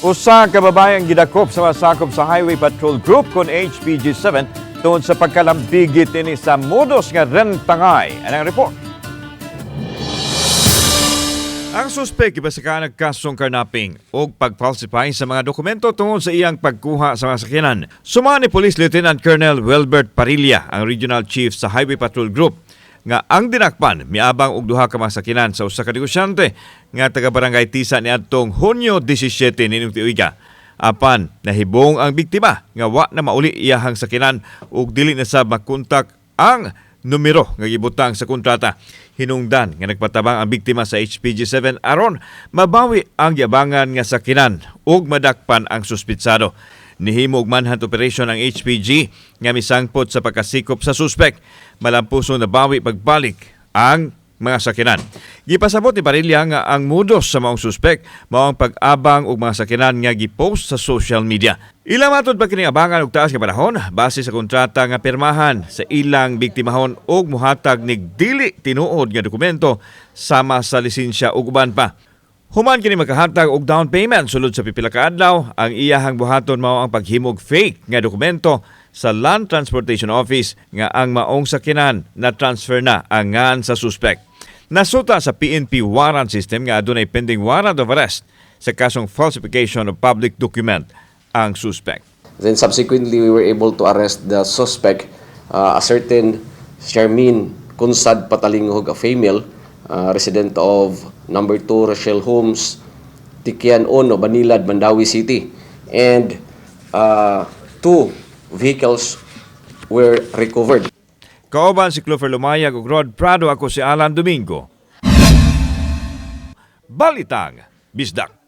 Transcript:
Usa ka babaeng gidakop sa sakop sa Highway Patrol Group kon HPG-7 tungod sa pagkalambigit ini sa modus nga rentangay. Anong report? Ang suspek gibasaka nagkasong karnaping o pag-falsify sa mga dokumento tungod sa iyang pagkuha sa mga sakyanan. Sumani Police Lieutenant Colonel Wilbert Parilla, ang Regional Chief sa Highway Patrol Group, nga ang dinakpan miabang og duha ka mga sakyanan sa usa ka negosyante nga taga Barangay Tisa niadtong Hunyo 17 nining tuiga. Apan nahibong ang biktima nga wa na mauli iyahang sakyanan ug dili na sab makontak ang numero nga gibutang sa kontrata. Hinungdan nga nagpatabang ang biktima sa HPG-7 aron mabawi ang yabangan nga sakyanan ug madakpan ang suspitsado. Nihimo og manhunt operation ang HPG nga misangpot sa pagkasikop sa suspek. Malampuso na bawi pagbalik ang mga sakyanan. Gipasabot ni Parilla nga ang modus sa maong suspek mao ang pag-abang og mga sakyanan nga gipost sa social media. Ilang matod pa kining abangan og taas nga panahon base sa kontrata nga pirmahan sa ilang biktimahon og muhatag nig dili tinuod nga dokumento sama sa lisensya ug uban pa. Human kini makahatag og down payment sulod sa pipila ka adlaw, ang iyahang buhaton mao ang paghimog fake nga dokumento sa Land Transportation Office nga ang maong sakyanan na transfer na ang ngan sa suspect. Nasuta sa PNP warrant system nga adunay pending warrant of arrest sa kasong falsification of public document ang suspect. Then subsequently we were able to arrest the suspect, a certain Charmaine Kunsad Patalingog, a female, resident of number 2 Rochelle Homes, Tikyan Ono, Banilad, Mandawi City. And 2 vehicles were recovered. Kauban si Clover Lumayag ug Rod Prado, ako si Alan Domingo. Balitang Bisdak.